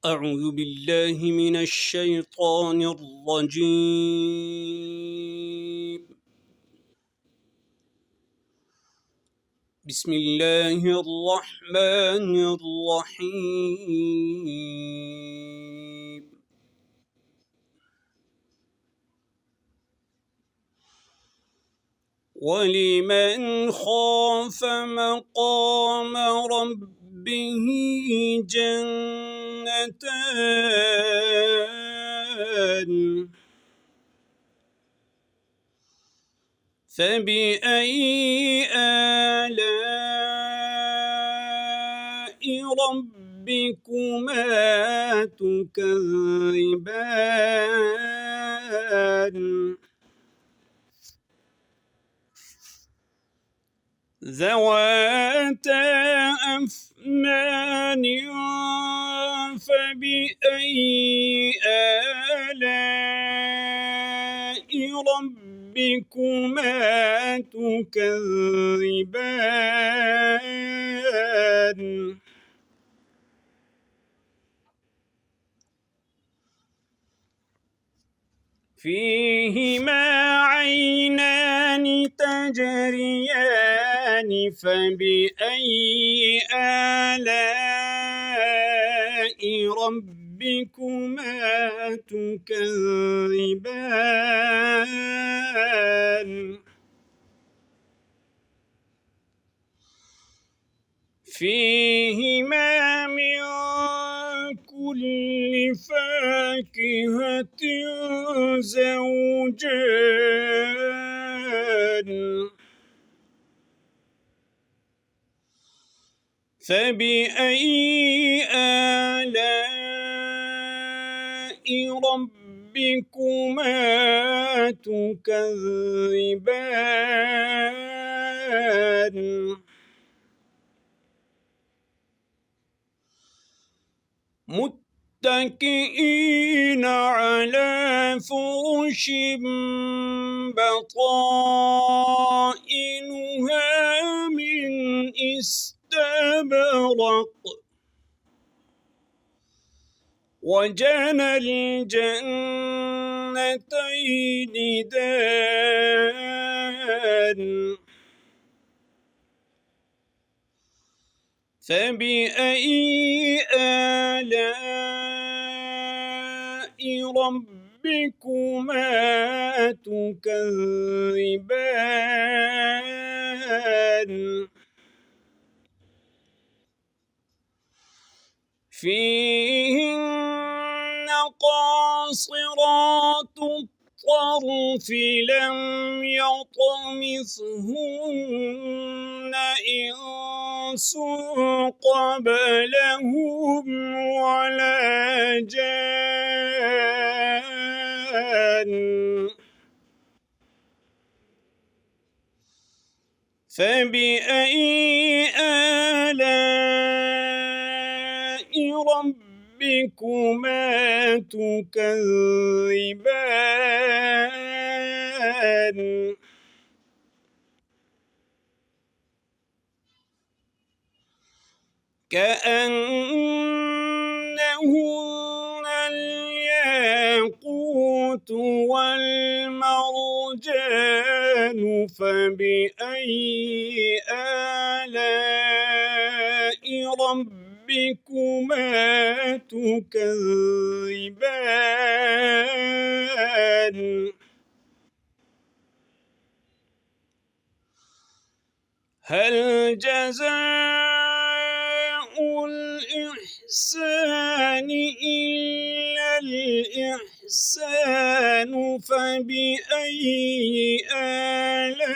أعوذ بالله من الشيطان الرجيم. بسم الله الرحمن الرحيم. ولمن خاف مقام ربه جنتان فبأي آلاء ربكما تكذبان ذواتا أفنان فبأي آلاء ربكما تكذبان فيهما عينان تجريان فبأي آلاء ربكما تكذبان فيهما من كل فاكهة زوجان فبأي آلاء ربكما تكذبان متكئين على فرش بطائنها من استبرق وجنى الجنتين دان فبأي آلاء ربكما تكذبان فيهن قاصرات الطرف لم يطمثهن إنس قبلهم ولا جان فبأي آلاء ربكما تكذبان كأنهن الياقوت والمرجان فبأي آلاء ربكما تكذبان هل جزاء الإحسان إلا الإحسان فبأي آلاء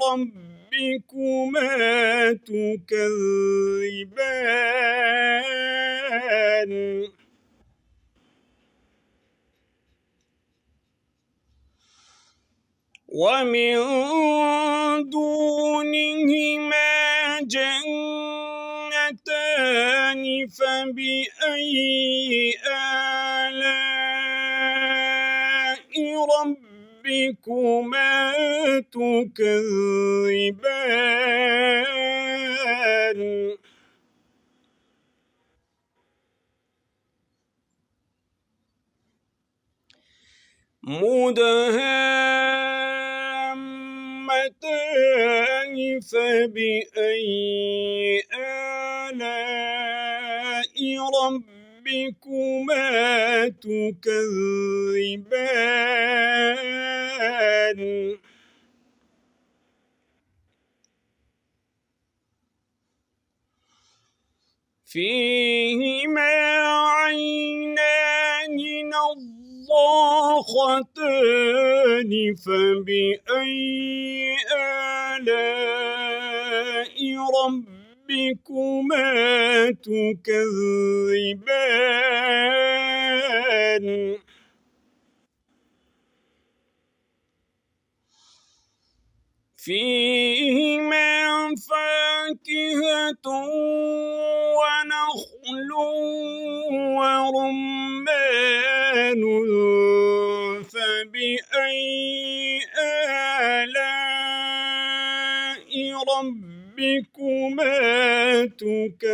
ربكما تكذبان ومن دونهما جنتان فبأي آلاء ربكما تكذبان مدهامتان فبأي آلاء ربكما تكذبان فيهما عينان نضاختان فبأي آلاء ربكما تكذبان فيهما فاكهة ونخل ورمان فبأي آلاء ربكما تكذبان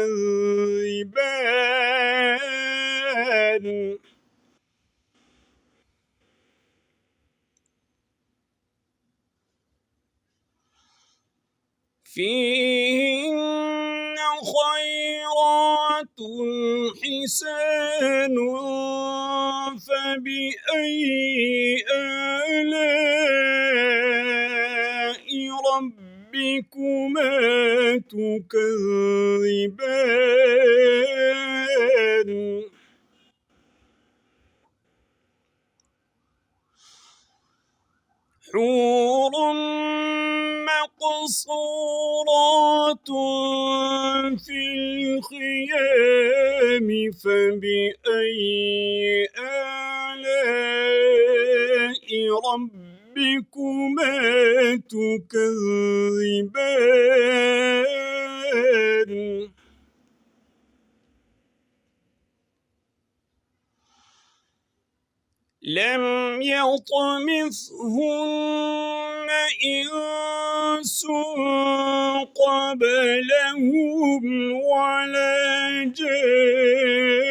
فيهن خيرات حسان فبأي آلاء ربكما تكذبان حور مقصورات في الخيام فبأي آلاء ربكما تكذبان لم يطمثهن إنس قبلهم ولا جان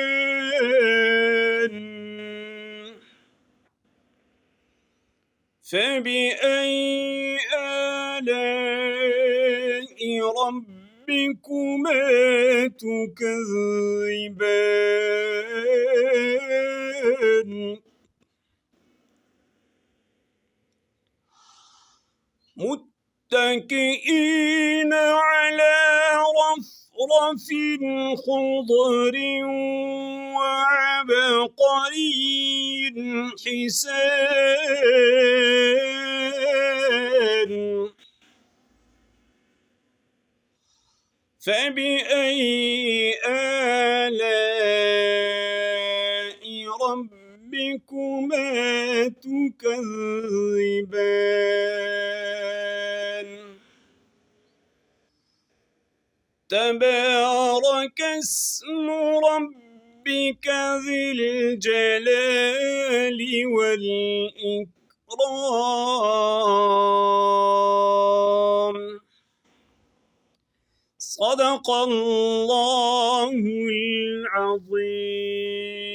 فبأي آلاء ربكما تكذبان متكئين على رفرف خضر وعبقري حسان فبأي آلاء ربكما تكذبان تبارك اسم ربك ذي الجلال والإكرام صدق الله العظيم.